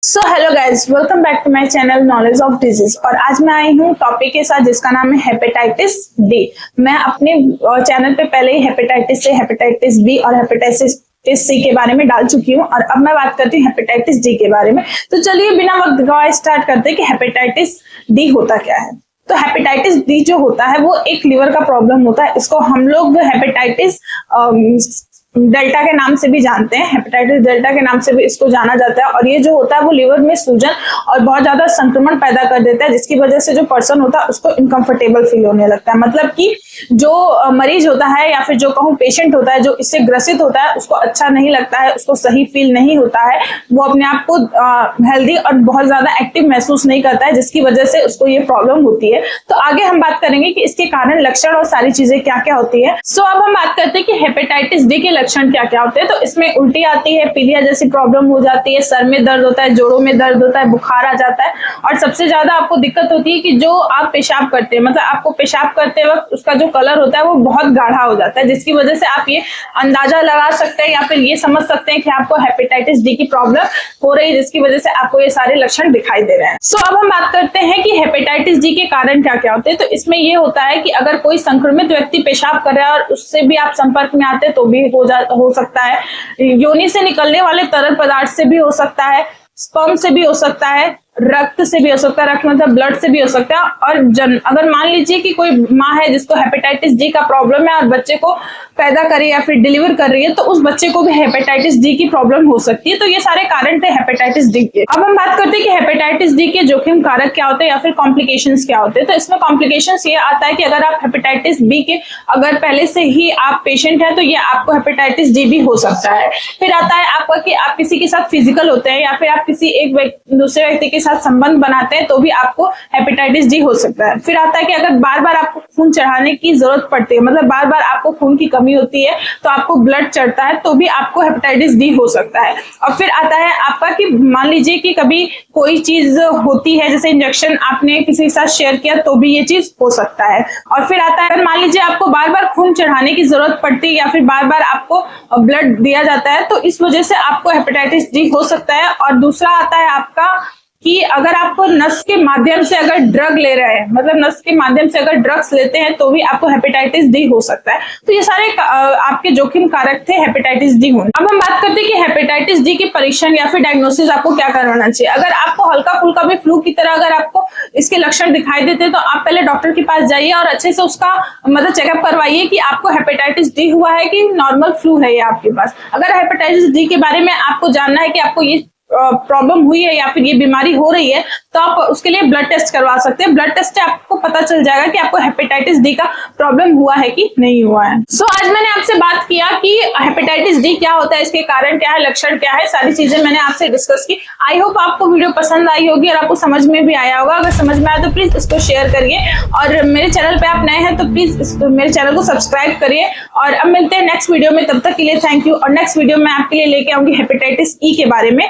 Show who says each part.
Speaker 1: So hello guys, welcome back to my channel knowledge of disease. और आज मैं आई हूँ टॉपिक के साथ जिसका नाम है हेपेटाइटिस डी। मैं अपने चैनल पे पहले ही हेपेटाइटिस से हेपेटाइटिस बी और हेपेटाइटिस सी के बारे में डाल चुकी हूँ और अब मैं बात करती हूँ हेपेटाइटिस डी के बारे में। तो चलिए बिना वक्त गवाए स्टार्ट करते हैं कि हेपेटाइटिस डी होता क्या है। तो हेपेटाइटिस डी जो होता है वो एक लीवर का प्रॉब्लम होता है। इसको हम लोग हेपेटाइटिस डेल्टा के नाम से भी जानते हैं, हेपेटाइटिस डेल्टा के नाम से भी इसको जाना जाता है। और ये जो होता है वो लिवर में सूजन और बहुत ज्यादा संक्रमण पैदा कर देता है, जिसकी वजह से जो पर्सन होता है उसको इनकम्फर्टेबल फील होने लगता है। मतलब कि जो मरीज होता है या फिर जो कहूँ पेशेंट होता है जो इससे ग्रसित होता है उसको अच्छा नहीं लगता है, उसको सही फील नहीं होता है, वो अपने आप को हेल्दी और बहुत ज्यादा एक्टिव महसूस नहीं करता है, जिसकी वजह से उसको ये प्रॉब्लम होती है। तो आगे हम बात करेंगे कि इसके कारण, लक्षण और सारी चीजें क्या क्या होती है। सो अब हम बात करते हैं कि हेपेटाइटिस डी के लक्षण क्या क्या होते हैं। तो इसमें उल्टी आती है, पीलिया जैसी प्रॉब्लम हो जाती है, सर में दर्द होता है, जोड़ों में दर्द होता है, बुखार आ जाता है और सबसे ज्यादा आपको दिक्कत होती है कि जो आप पेशाब करते हैं, मतलब आपको पेशाब करते वक्त उसका जो कलर होता है वो बहुत गाढ़ा हो जाता है, जिसकी वजह से आप ये अंदाजा लगा सकते हैं या फिर ये समझ सकते हैं कि आपको हेपेटाइटिस डी की प्रॉब्लम हो रही है, जिसकी वजह से आपको ये सारे लक्षण दिखाई दे रहे हैं। सो अब हम बात करते हैं कि हेपेटाइटिस डी के कारण क्या क्या होते हैं। तो इसमें ये होता है कि अगर कोई संक्रमित व्यक्ति पेशाब कर रहा है और उससे भी आप संपर्क में आते हैं तो भी हो सकता है, योनि से निकलने वाले तरल पदार्थ से भी हो सकता है, स्पर्म से भी हो सकता है, रक्त से भी हो सकता है, रक्त मतलब ब्लड से भी हो सकता है। और अगर मान लीजिए कि कोई माँ है जिसको हेपेटाइटिस डी का प्रॉब्लम है और बच्चे को पैदा करे या फिर डिलीवर कर रही है तो उस बच्चे को भी हेपेटाइटिस डी की प्रॉब्लम हो सकती है। तो ये सारे कारण थे हेपेटाइटिस डी के। अब हम बात करते हैं कि हेपेटाइटिस डी के जोखिम कारक क्या होते हैं या फिर कॉम्प्लिकेशंस क्या होते हैं। तो इसमें कॉम्प्लिकेशंस ये आता है कि अगर आप हेपेटाइटिस बी के अगर पहले से ही आप पेशेंट है तो ये आपको हेपेटाइटिस डी भी हो सकता है। फिर आता है आपका कि आप किसी के साथ फिजिकल होते हैं या फिर आप किसी दूसरे व्यक्ति के साथ संबंध बनाते हैं तो भी आपको हेपेटाइटिस डी हो सकता है। फिर आता है कि अगर बार बार आपको खून चढ़ाने की जरूरत पड़ती है, मतलब बार बार आपको खून की कमी होती है तो आपको ब्लड चढ़ता है तो भी आपको हेपेटाइटिस डी हो सकता है। और फिर आता है आपका कि मान लीजिए कि कभी कोई चीज होती है जैसे इंजेक्शन आपने किसी के साथ शेयर किया तो भी ये चीज हो सकता है। और फिर आता है अगर मान लीजिए आपको बार बार खून चढ़ाने की जरूरत पड़ती है या फिर बार बार आपको ब्लड दिया जाता है तो इस वजह से आपको हेपेटाइटिस डी हो सकता है। और दूसरा आता है आपका कि अगर आप नस के माध्यम से अगर ड्रग ले रहे हैं, मतलब नस के माध्यम से अगर ड्रग्स लेते हैं तो भी आपको हेपेटाइटिस डी हो सकता है। तो ये सारे आपके जोखिम कारक थे हेपेटाइटिस डी होने। अब हम बात करते हैं कि हेपेटाइटिस डी के परीक्षण या फिर डायग्नोसिस आपको क्या करवाना चाहिए। अगर आपको हल्का फुल्का भी फ्लू की तरह अगर आपको इसके लक्षण दिखाई देते हैं तो आप पहले डॉक्टर के पास जाइए और अच्छे से उसका मतलब चेकअप करवाइए कि आपको हेपेटाइटिस डी हुआ है कि नॉर्मल फ्लू है ये आपके पास। अगर हेपेटाइटिस डी के बारे में आपको जानना है कि आपको ये प्रॉब्लम हुई है या फिर ये बीमारी हो रही है तो आप उसके लिए ब्लड टेस्ट करवा सकते हैं। ब्लड टेस्ट से आपको पता चल जाएगा कि आपको हेपेटाइटिस डी का प्रॉब्लम हुआ है कि नहीं हुआ है। सो आज मैंने आपसे बात किया कि हेपेटाइटिस डी क्या होता है, इसके कारण क्या है, लक्षण क्या है, सारी चीजें मैंने आपसे डिस्कस की। आई होप आपको वीडियो पसंद आई होगी और आपको समझ में भी आया होगा। अगर समझ में आया तो प्लीज इसको शेयर करिए और मेरे चैनल पे आप नए हैं तो प्लीज मेरे चैनल को सब्सक्राइब करिए। और अब मिलते हैं नेक्स्ट वीडियो में, तब तक के लिए थैंक यू। और नेक्स्ट वीडियो में आपके लिए लेके आऊंगी हेपेटाइटिस ई के बारे में।